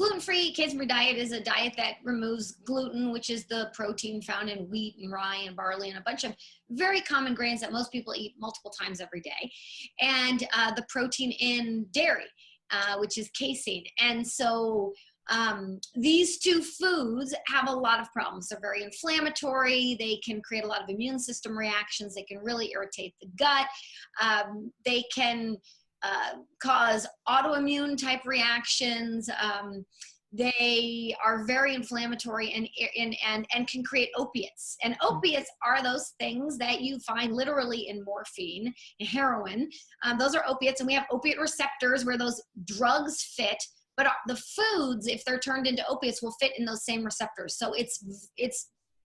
gluten-free casein-free diet is a diet that removes gluten, which is the protein found in wheat and rye and barley and a bunch of very common grains that most people eat multiple times every day, and the protein in dairy, which is casein. And so these two foods have a lot of problems. They're very inflammatory. They can create a lot of immune system reactions. They can really irritate the gut. They can cause autoimmune type reactions. They are very inflammatory and can create opiates. And opiates are those things that you find literally in morphine and heroin. Those are opiates, and we have opiate receptors where those drugs fit. But the foods, if they're turned into opiates, will fit in those same receptors. So it's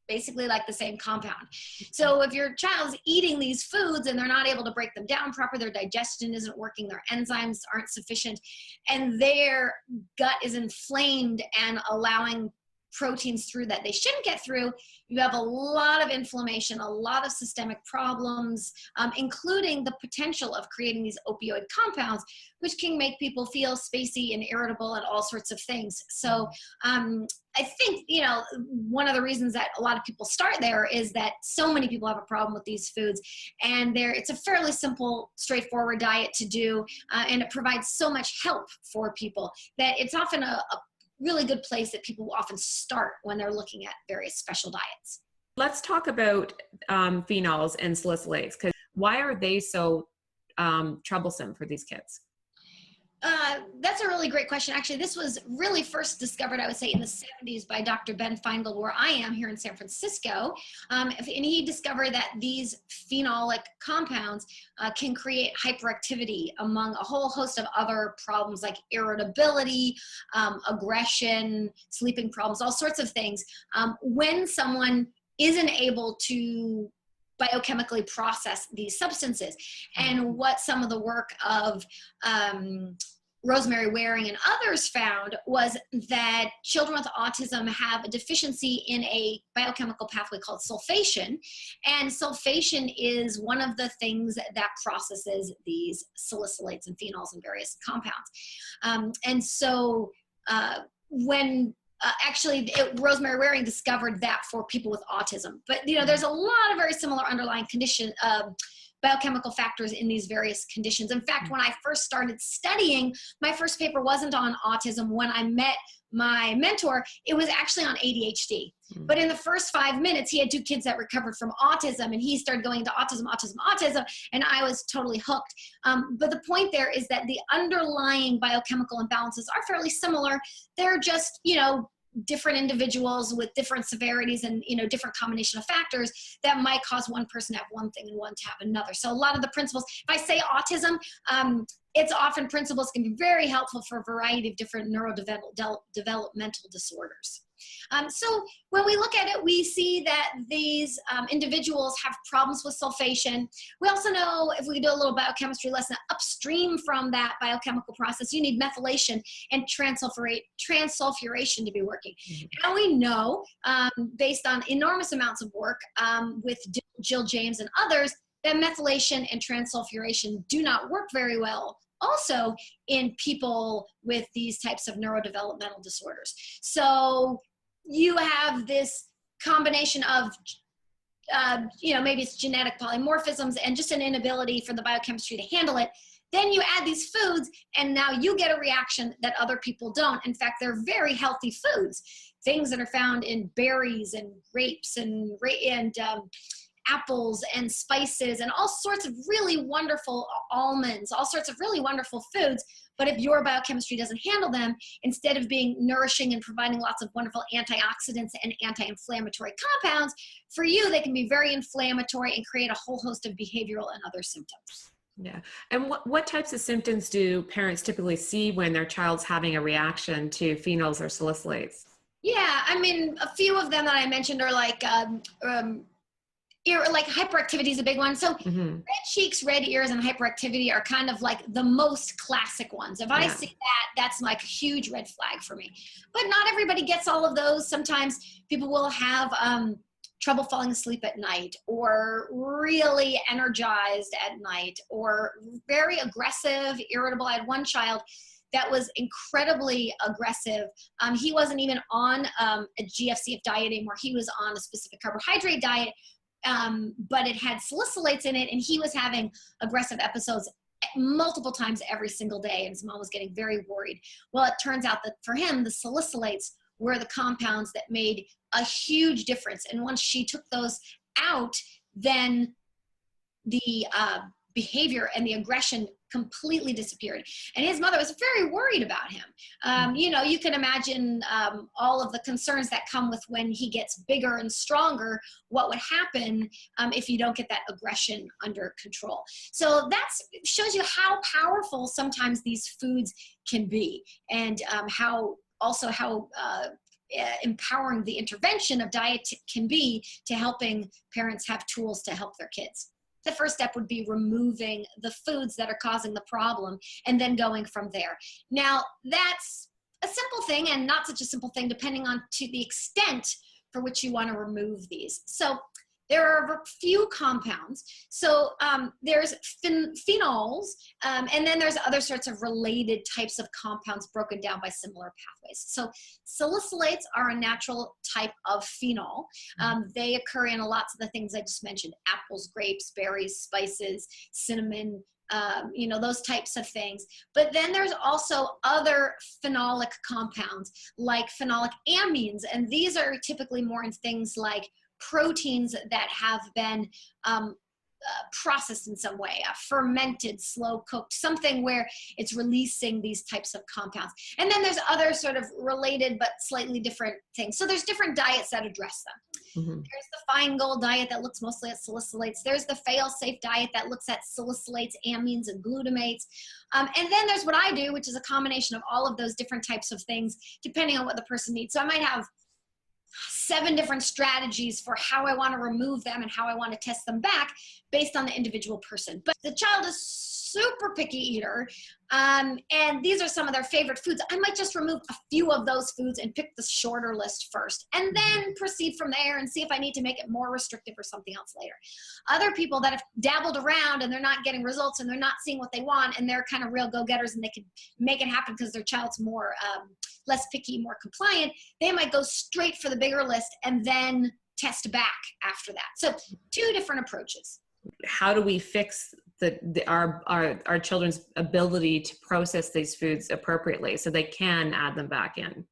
basically like the same compound. So if your child's eating these foods and they're not able to break them down properly, their digestion isn't working, their enzymes aren't sufficient, and their gut is inflamed and allowing proteins through that they shouldn't get through, you have a lot of inflammation, a lot of systemic problems, including the potential of creating these opioid compounds, which can make people feel spacey and irritable and all sorts of things. So I think, you know, one of the reasons that a lot of people start there is that so many people have a problem with these foods, and it's a fairly simple, straightforward diet to do, and it provides so much help for people that it's often a really good place that people often start when they're looking at various special diets. Let's talk about phenols and salicylates, because why are they so troublesome for these kids? That's a really great question. Actually, this was really first discovered, I would say, in the 70s by Dr. Ben Feingold, where I am here in San Francisco. And he discovered that these phenolic compounds can create hyperactivity among a whole host of other problems like irritability, aggression, sleeping problems, all sorts of things. When someone isn't able to biochemically process these substances. And what some of the work of Rosemary Waring and others found was that children with autism have a deficiency in a biochemical pathway called sulfation. And sulfation is one of the things that processes these salicylates and phenols and various compounds. And so Rosemary Waring discovered that for people with autism. But, you know, there's a lot of very similar underlying condition, biochemical factors in these various conditions. In fact, when I first started studying, my first paper wasn't on autism. When I met my mentor, it was actually on ADHD. But in the first 5 minutes, he had 2 kids that recovered from autism, and he started going into autism, and I was totally hooked. But the point there is that the underlying biochemical imbalances are fairly similar. They're just, you know, different individuals with different severities and, you know, different combination of factors that might cause one person to have one thing and one to have another. So a lot of the principles, if I say autism, it's often principles can be very helpful for a variety of different neurodevelopmental disorders. So when we look at it, we see that these individuals have problems with sulfation. We also know, if we do a little biochemistry lesson, upstream from that biochemical process, you need methylation and transsulfuration to be working. And we know, based on enormous amounts of work with Jill James and others, that methylation and transsulfuration do not work very well also in people with these types of neurodevelopmental disorders. So you have this combination of, you know, maybe it's genetic polymorphisms and just an inability for the biochemistry to handle it. Then you add these foods, and now you get a reaction that other people don't. In fact, they're very healthy foods, things that are found in berries and grapes and apples and spices and all sorts of really wonderful almonds, all sorts of really wonderful foods. But if your biochemistry doesn't handle them, instead of being nourishing and providing lots of wonderful antioxidants and anti-inflammatory compounds, for you, they can be very inflammatory and create a whole host of behavioral and other symptoms. Yeah. And what types of symptoms do parents typically see when their child's having a reaction to phenols or salicylates? Yeah, I mean, a few of them that I mentioned are like hyperactivity is a big one. So red cheeks, red ears, and hyperactivity are kind of like the most classic ones. If I see that, that's like a huge red flag for me. But not everybody gets all of those. Sometimes people will have trouble falling asleep at night, or really energized at night, or very aggressive, irritable. I had one child that was incredibly aggressive. He wasn't even on a GFCF diet anymore. He was on a specific carbohydrate diet, but it had salicylates in it, and he was having aggressive episodes multiple times every single day, and his mom was getting very worried. Well, it turns out that for him, the salicylates were the compounds that made a huge difference. And once she took those out, then the behavior and the aggression completely disappeared. And his mother was very worried about him. You know, you can imagine all of the concerns that come with when he gets bigger and stronger, what would happen if you don't get that aggression under control. So that shows you how powerful sometimes these foods can be, and how empowering the intervention of diet can be to helping parents have tools to help their kids. The first step would be removing the foods that are causing the problem and then going from there. Now, that's a simple thing and not such a simple thing depending on to the extent for which you want to remove these. So there are a few compounds. So there's phenols, and then there's other sorts of related types of compounds broken down by similar pathways. So salicylates are a natural type of phenol. They occur in lots of the things I just mentioned: apples, grapes, berries, spices, cinnamon, you know, those types of things. But then there's also other phenolic compounds like phenolic amines, and these are typically more in things like proteins that have been processed in some way, fermented, slow cooked, something where it's releasing these types of compounds. And then there's other sort of related but slightly different things. So there's different diets that address them. There's the Feingold diet that looks mostly at salicylates. There's the fail-safe diet that looks at salicylates, amines, and glutamates. And then there's what I do, which is a combination of all of those different types of things, depending on what the person needs. So I might have 7 different strategies for how I want to remove them and how I want to test them back based on the individual person. But the child is super picky eater, and these are some of their favorite foods. I might just remove a few of those foods and pick the shorter list first, and then proceed from there and see if I need to make it more restrictive or something else later. Other people that have dabbled around and they're not getting results and they're not seeing what they want, and they're kind of real go-getters and they can make it happen because their child's more less picky, more compliant, they might go straight for the bigger list and then test back after that. So 2 different approaches. How do we fix our children's ability to process these foods appropriately so they can add them back in?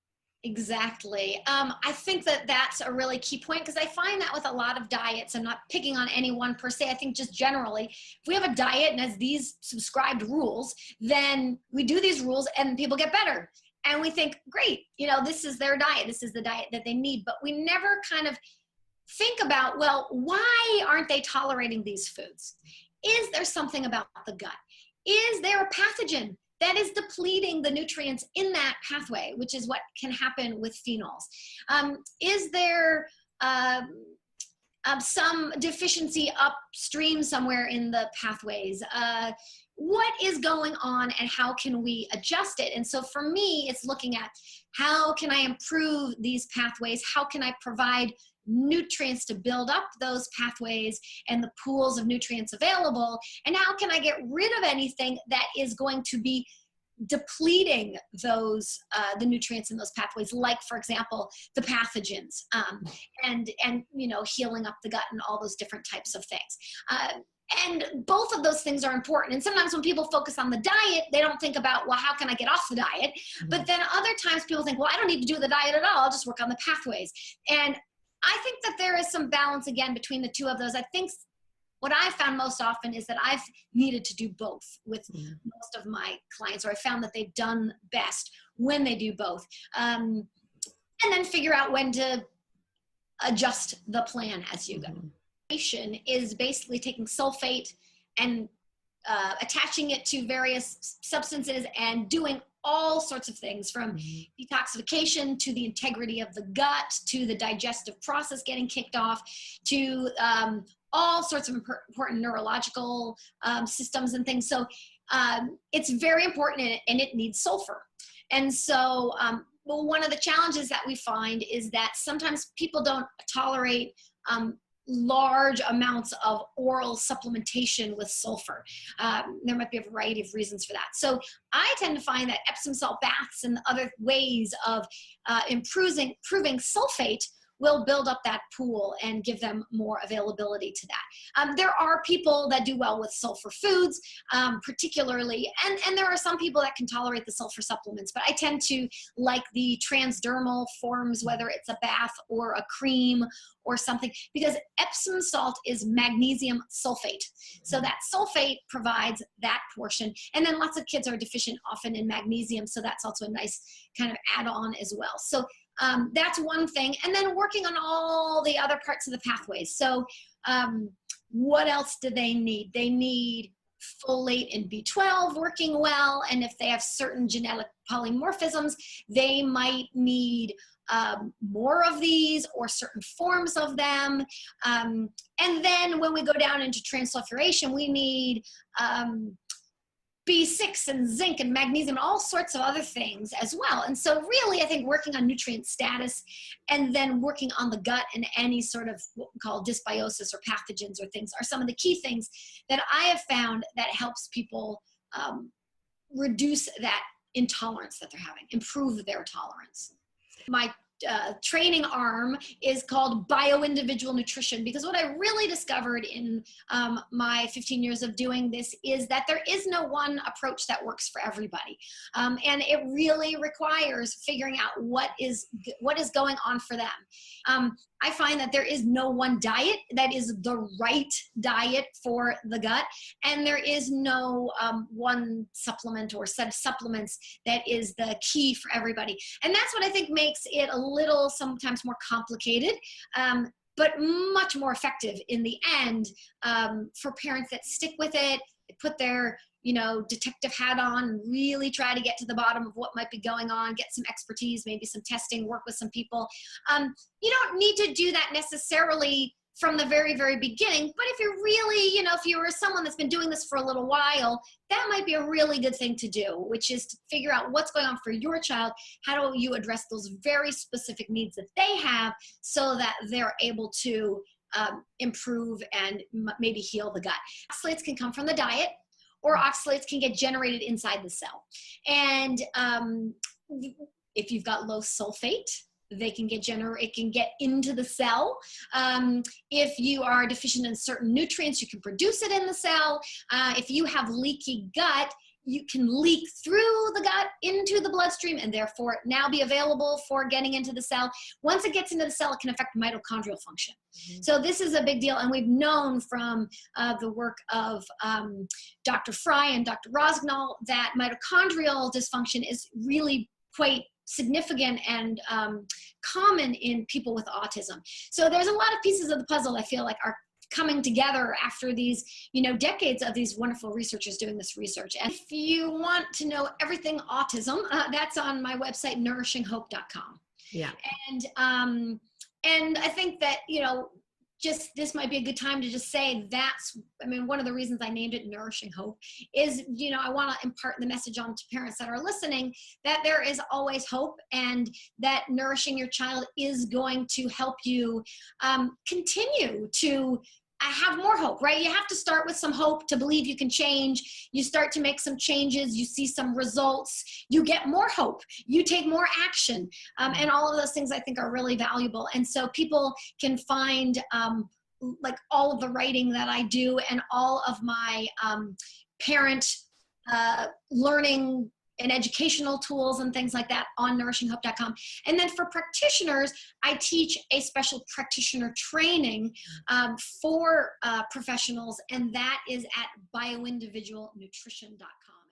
Exactly. I think that that's a really key point, because I find that with a lot of diets, I'm not picking on any one per se, I think just generally, if we have a diet and has these subscribed rules, then we do these rules and people get better. And we think, great, you know, this is their diet, this is the diet that they need. But we never kind of think about, well, why aren't they tolerating these foods? Is there something about the gut? Is there a pathogen that is depleting the nutrients in that pathway, which is what can happen with phenols? Is there some deficiency upstream somewhere in the pathways? What is going on and how can we adjust it? And so for me, it's looking at how can I improve these pathways? How can I provide nutrients to build up those pathways and the pools of nutrients available? And how can I get rid of anything that is going to be depleting those the nutrients in those pathways, like, for example, the pathogens, and you know, healing up the gut and all those different types of things. And both of those things are important. And sometimes when people focus on the diet, they don't think about, well, how can I get off the diet? But then other times people think, well, I don't need to do the diet at all, I'll just work on the pathways. And I think that there is some balance again between the 2 of those. I think what I found most often is that I've needed to do both with most of my clients, or I found that they've done best when they do both. And then figure out when to adjust the plan as you go. Is basically taking sulfate and attaching it to various substances and doing all sorts of things, from detoxification to the integrity of the gut, to the digestive process getting kicked off, to all sorts of important neurological systems and things. So it's very important, and it needs sulfur. And so well, one of the challenges that we find is that sometimes people don't tolerate large amounts of oral supplementation with sulfur. There might be a variety of reasons for that. So I tend to find that Epsom salt baths and other ways of improving sulfate will build up that pool and give them more availability to that. There are people that do well with sulfur foods, particularly, and there are some people that can tolerate the sulfur supplements, but I tend to like the transdermal forms, whether it's a bath or a cream or something, because Epsom salt is magnesium sulfate. So that sulfate provides that portion. And then lots of kids are deficient often in magnesium, so that's also a nice kind of add-on as well. So that's one thing. And then working on all the other parts of the pathways. So what else do they need? They need folate and B12 working well. And if they have certain genetic polymorphisms, they might need more of these or certain forms of them. And then when we go down into transsulfuration, we need B6 and zinc and magnesium, all sorts of other things as well. And so really, I think working on nutrient status and then working on the gut and any sort of what we call dysbiosis or pathogens or things are some of the key things that I have found that helps people reduce that intolerance that they're having, improve their tolerance. My training arm is called Bio-Individual Nutrition, because what I really discovered in my 15 years of doing this is that there is no one approach that works for everybody. And it really requires figuring out what is going on for them. I find that there is no one diet that is the right diet for the gut, and there is no one supplement or set of supplements that is the key for everybody. And that's what I think makes it a little sometimes more complicated, but much more effective in the end for parents that stick with it, put their detective hat on and really try to get to the bottom of what might be going on, get some expertise, maybe some testing, work with some people. You don't need to do that necessarily from the very, very beginning, but if you're really, if you were someone that's been doing this for a little while, that might be a really good thing to do, which is to figure out what's going on for your child. How do you address those very specific needs that they have so that they're able to improve and maybe heal the gut. Oxalates can come from the diet, or oxalates can get generated inside the cell. And if you've got low sulfate, they can it can get into the cell. If you are deficient in certain nutrients, you can produce it in the cell. If you have leaky gut, you can leak through the gut into the bloodstream and therefore now be available for getting into the cell. Once it gets into the cell, it can affect mitochondrial function. Mm-hmm. So this is a big deal. And we've known from the work of Dr. Fry and Dr. Rossignol that mitochondrial dysfunction is really quite significant and common in people with autism. So there's a lot of pieces of the puzzle I feel like are coming together after these, decades of these wonderful researchers doing this research. And if you want to know everything autism, that's on my website, nourishinghope.com. Yeah. And I think that, just this might be a good time to just say one of the reasons I named it Nourishing Hope is, I want to impart the message on to parents that are listening that there is always hope, and that nourishing your child is going to help you continue to have more hope, right? You have to start with some hope to believe you can change. You start to make some changes, you see some results, you get more hope, you take more action. And all of those things I think are really valuable. And so people can find like all of the writing that I do and all of my parent learning and educational tools and things like that on nourishinghope.com. And then for practitioners, I teach a special practitioner training for professionals, and that is at bioindividualnutrition.com.